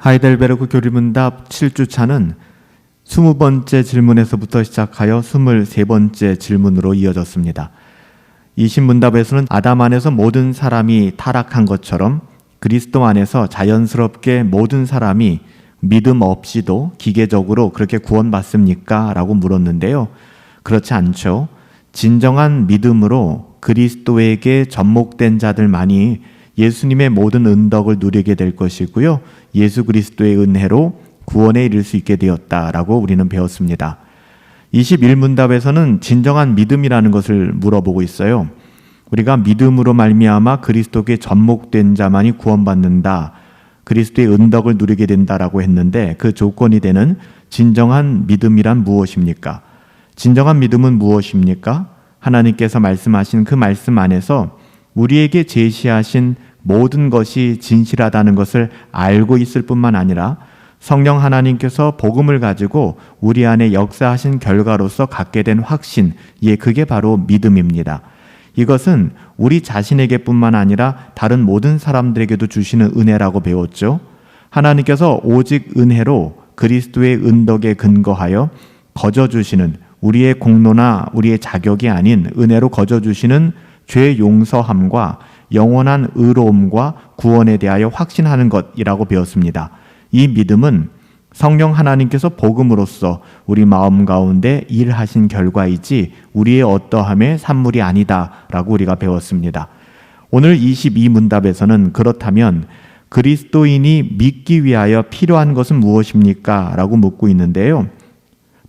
하이델베르크 교리문답 7주차는 20번째 질문에서부터 시작하여 23번째 질문으로 이어졌습니다. 이 신문답에서는 아담 안에서 모든 사람이 타락한 것처럼 그리스도 안에서 자연스럽게 모든 사람이 믿음 없이도 기계적으로 그렇게 구원받습니까? 라고 물었는데요. 그렇지 않죠. 진정한 믿음으로 그리스도에게 접목된 자들만이 예수님의 모든 은덕을 누리게 될 것이고요. 예수 그리스도의 은혜로 구원에 이를 수 있게 되었다라고 우리는 배웠습니다. 21문답에서는 진정한 믿음이라는 것을 물어보고 있어요. 우리가 믿음으로 말미암아 그리스도께 접목된 자만이 구원받는다. 그리스도의 은덕을 누리게 된다라고 했는데 그 조건이 되는 진정한 믿음이란 무엇입니까? 진정한 믿음은 무엇입니까? 하나님께서 말씀하신 그 말씀 안에서 우리에게 제시하신 모든 것이 진실하다는 것을 알고 있을 뿐만 아니라 성령 하나님께서 복음을 가지고 우리 안에 역사하신 결과로서 갖게 된 확신, 그게 바로 믿음입니다. 이것은 우리 자신에게 뿐만 아니라 다른 모든 사람들에게도 주시는 은혜라고 배웠죠. 하나님께서 오직 은혜로 그리스도의 은덕에 근거하여 거저주시는 우리의 공로나 우리의 자격이 아닌 은혜로 거저주시는 죄 용서함과 영원한 의로움과 구원에 대하여 확신하는 것이라고 배웠습니다. 이 믿음은 성령 하나님께서 복음으로써 우리 마음 가운데 일하신 결과이지 우리의 어떠함의 산물이 아니다라고 우리가 배웠습니다. 오늘 22문답에서는 그렇다면 그리스도인이 믿기 위하여 필요한 것은 무엇입니까? 라고 묻고 있는데요.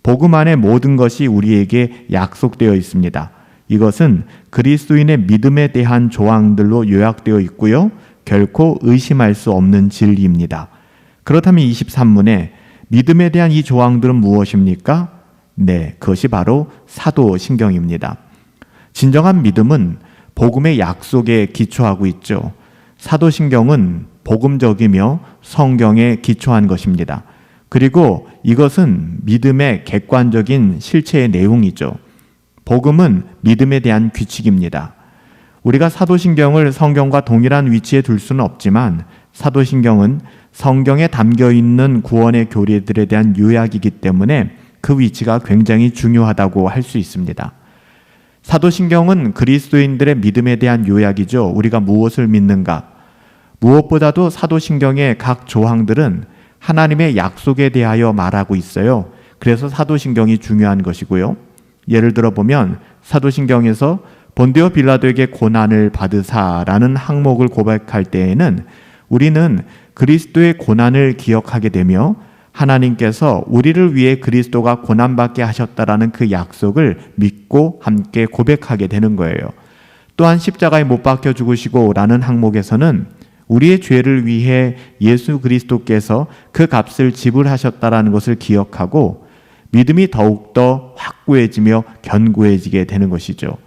복음 안에 모든 것이 우리에게 약속되어 있습니다. 이것은 그리스도인의 믿음에 대한 조항들로 요약되어 있고요. 결코 의심할 수 없는 진리입니다. 그렇다면 23문에 믿음에 대한 이 조항들은 무엇입니까? 네, 그것이 바로 사도신경입니다. 진정한 믿음은 복음의 약속에 기초하고 있죠. 사도신경은 복음적이며 성경에 기초한 것입니다. 그리고 이것은 믿음의 객관적인 실체의 내용이죠. 복음은 믿음에 대한 규칙입니다. 우리가 사도신경을 성경과 동일한 위치에 둘 수는 없지만 사도신경은 성경에 담겨있는 구원의 교리들에 대한 요약이기 때문에 그 위치가 굉장히 중요하다고 할 수 있습니다. 사도신경은 그리스도인들의 믿음에 대한 요약이죠. 우리가 무엇을 믿는가? 무엇보다도 사도신경의 각 조항들은 하나님의 약속에 대하여 말하고 있어요. 그래서 사도신경이 중요한 것이고요. 예를 들어 보면 사도신경에서 본디오 빌라도에게 고난을 받으사라는 항목을 고백할 때에는 우리는 그리스도의 고난을 기억하게 되며 하나님께서 우리를 위해 그리스도가 고난받게 하셨다라는 그 약속을 믿고 함께 고백하게 되는 거예요. 또한 십자가에 못 박혀 죽으시고 라는 항목에서는 우리의 죄를 위해 예수 그리스도께서 그 값을 지불하셨다라는 것을 기억하고 믿음이 더욱더 확고해지며 견고해지게 되는 것이죠.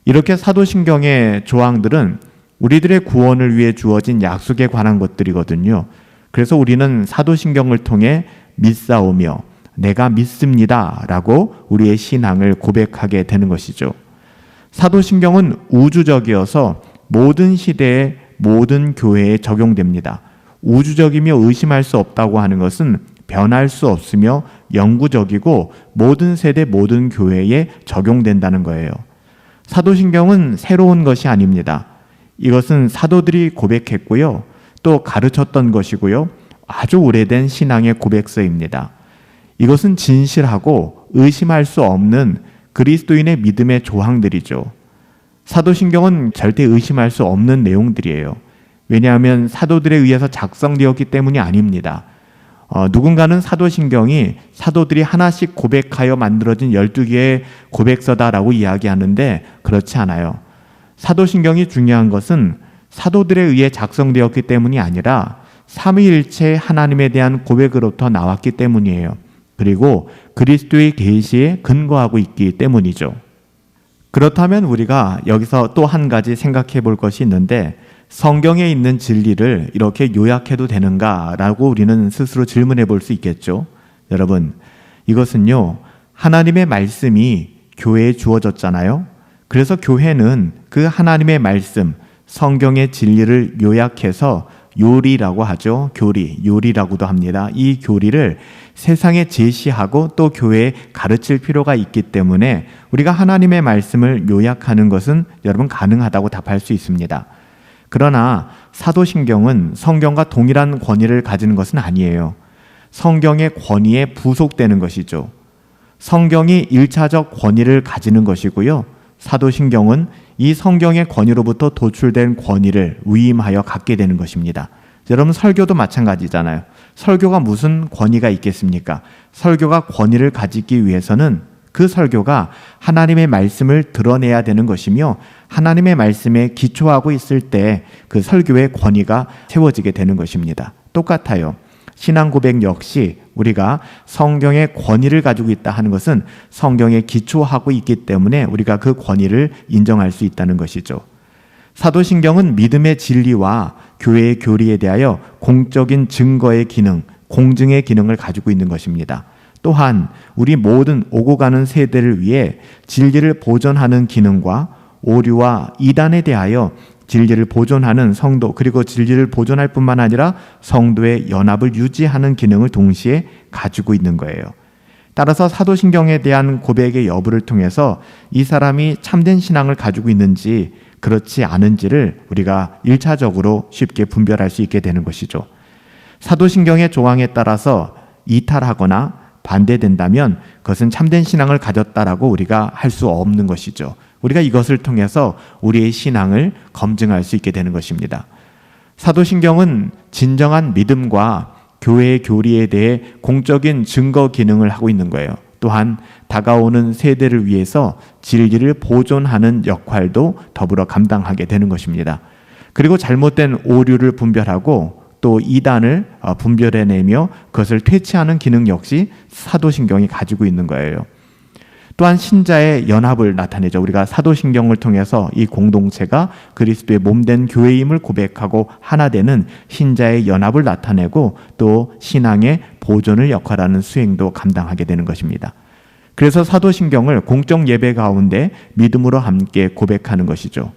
이렇게 사도신경의 조항들은 우리들의 구원을 위해 주어진 약속에 관한 것들이거든요. 그래서 우리는 사도신경을 통해 믿사오며 내가 믿습니다 라고 우리의 신앙을 고백하게 되는 것이죠. 사도신경은 우주적이어서 모든 시대에 모든 교회에 적용됩니다. 우주적이며 의심할 수 없다고 하는 것은 변할 수 없으며 영구적이고 모든 세대 모든 교회에 적용된다는 거예요. 사도신경은 새로운 것이 아닙니다. 이것은 사도들이 고백했고요. 또 가르쳤던 것이고요. 아주 오래된 신앙의 고백서입니다. 이것은 진실하고 의심할 수 없는 그리스도인의 믿음의 조항들이죠. 사도신경은 절대 의심할 수 없는 내용들이에요. 왜냐하면 사도들에 의해서 작성되었기 때문이 아닙니다. 누군가는 사도신경이 사도들이 하나씩 고백하여 만들어진 12개의 고백서다라고 이야기하는데 그렇지 않아요. 사도신경이 중요한 것은 사도들에 의해 작성되었기 때문이 아니라 삼위일체 하나님에 대한 고백으로부터 나왔기 때문이에요. 그리고 그리스도의 계시에 근거하고 있기 때문이죠. 그렇다면 우리가 여기서 또 한 가지 생각해 볼 것이 있는데 성경에 있는 진리를 이렇게 요약해도 되는가라고 우리는 스스로 질문해 볼 수 있겠죠. 여러분, 이것은요, 하나님의 말씀이 교회에 주어졌잖아요. 그래서 교회는 그 하나님의 말씀, 성경의 진리를 요약해서 요리라고 하죠. 요리라고도 합니다. 이 교리를 세상에 제시하고 또 교회에 가르칠 필요가 있기 때문에 우리가 하나님의 말씀을 요약하는 것은 여러분 가능하다고 답할 수 있습니다. 그러나 사도신경은 성경과 동일한 권위를 가지는 것은 아니에요. 성경의 권위에 부속되는 것이죠. 성경이 1차적 권위를 가지는 것이고요. 사도신경은 이 성경의 권위로부터 도출된 권위를 위임하여 갖게 되는 것입니다. 여러분 설교도 마찬가지잖아요. 설교가 무슨 권위가 있겠습니까? 설교가 권위를 가지기 위해서는 그 설교가 하나님의 말씀을 드러내야 되는 것이며 하나님의 말씀에 기초하고 있을 때 그 설교의 권위가 세워지게 되는 것입니다. 똑같아요. 신앙 고백 역시 우리가 성경의 권위를 가지고 있다 하는 것은 성경에 기초하고 있기 때문에 우리가 그 권위를 인정할 수 있다는 것이죠. 사도신경은 믿음의 진리와 교회의 교리에 대하여 공적인 증거의 기능, 공증의 기능을 가지고 있는 것입니다. 또한 우리 모든 오고 가는 세대를 위해 진리를 보존하는 기능과 오류와 이단에 대하여 진리를 보존하는 성도, 그리고 진리를 보존할 뿐만 아니라 성도의 연합을 유지하는 기능을 동시에 가지고 있는 거예요. 따라서 사도신경에 대한 고백의 여부를 통해서 이 사람이 참된 신앙을 가지고 있는지 그렇지 않은지를 우리가 1차적으로 쉽게 분별할 수 있게 되는 것이죠. 사도신경의 조항에 따라서 이탈하거나 반대된다면 그것은 참된 신앙을 가졌다라고 우리가 할 수 없는 것이죠. 우리가 이것을 통해서 우리의 신앙을 검증할 수 있게 되는 것입니다. 사도신경은 진정한 믿음과 교회의 교리에 대해 공적인 증거 기능을 하고 있는 거예요. 또한 다가오는 세대를 위해서 진리를 보존하는 역할도 더불어 감당하게 되는 것입니다. 그리고 잘못된 오류를 분별하고 또 이단을 분별해내며 그것을 퇴치하는 기능 역시 사도신경이 가지고 있는 거예요. 또한 신자의 연합을 나타내죠. 우리가 사도신경을 통해서 이 공동체가 그리스도의 몸된 교회임을 고백하고 하나 되는 신자의 연합을 나타내고 또 신앙의 보존을 역할하는 수행도 감당하게 되는 것입니다. 그래서 사도신경을 공적 예배 가운데 믿음으로 함께 고백하는 것이죠.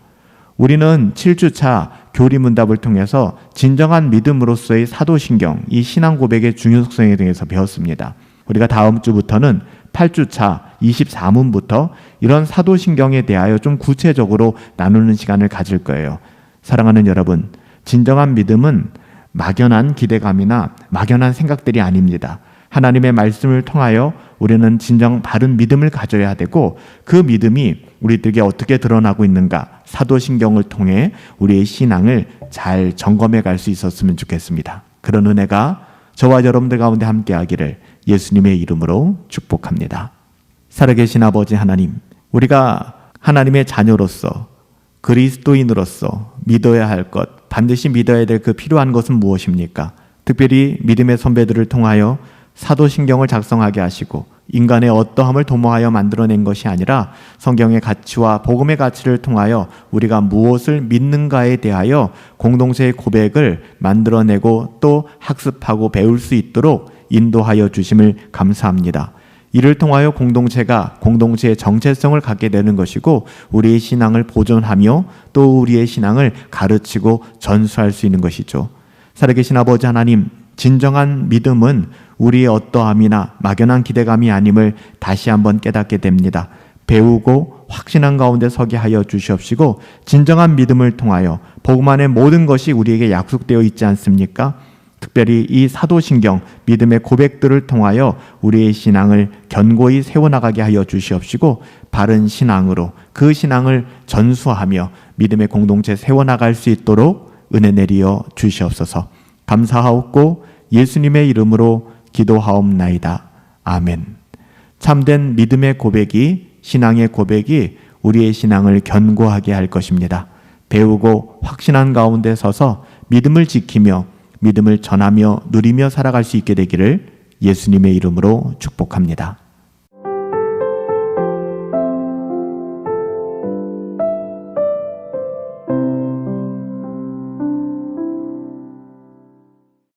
우리는 7주차 교리문답을 통해서 진정한 믿음으로서의 사도신경, 이 신앙 고백의 중요성에 대해서 배웠습니다. 우리가 다음 주부터는 8주차 24문부터 이런 사도신경에 대하여 좀 구체적으로 나누는 시간을 가질 거예요. 사랑하는 여러분, 진정한 믿음은 막연한 기대감이나 막연한 생각들이 아닙니다. 하나님의 말씀을 통하여 우리는 진정 바른 믿음을 가져야 되고 그 믿음이 우리들에게 어떻게 드러나고 있는가 사도신경을 통해 우리의 신앙을 잘 점검해 갈 수 있었으면 좋겠습니다. 그런 은혜가 저와 여러분들 가운데 함께하기를 예수님의 이름으로 축복합니다. 살아계신 아버지 하나님, 우리가 하나님의 자녀로서 그리스도인으로서 믿어야 할 것, 반드시 믿어야 될 그 필요한 것은 무엇입니까? 특별히 믿음의 선배들을 통하여 사도신경을 작성하게 하시고 인간의 어떠함을 도모하여 만들어낸 것이 아니라 성경의 가치와 복음의 가치를 통하여 우리가 무엇을 믿는가에 대하여 공동체의 고백을 만들어내고 또 학습하고 배울 수 있도록 인도하여 주심을 감사합니다. 이를 통하여 공동체가 공동체의 정체성을 갖게 되는 것이고 우리의 신앙을 보존하며 또 우리의 신앙을 가르치고 전수할 수 있는 것이죠. 살아계신 아버지 하나님, 진정한 믿음은 우리의 어떠함이나 막연한 기대감이 아님을 다시 한번 깨닫게 됩니다. 배우고 확신한 가운데 서게 하여 주시옵시고 진정한 믿음을 통하여 복음 안에 모든 것이 우리에게 약속되어 있지 않습니까? 특별히 이 사도신경 믿음의 고백들을 통하여 우리의 신앙을 견고히 세워나가게 하여 주시옵시고 바른 신앙으로 그 신앙을 전수하며 믿음의 공동체 세워나갈 수 있도록 은혜 내리어 주시옵소서. 감사하옵고 예수님의 이름으로 기도하옵나이다. 아멘. 참된 믿음의 고백이, 신앙의 고백이 우리의 신앙을 견고하게 할 것입니다. 배우고 확신한 가운데 서서 믿음을 지키며 믿음을 전하며 누리며 살아갈 수 있게 되기를 예수님의 이름으로 축복합니다.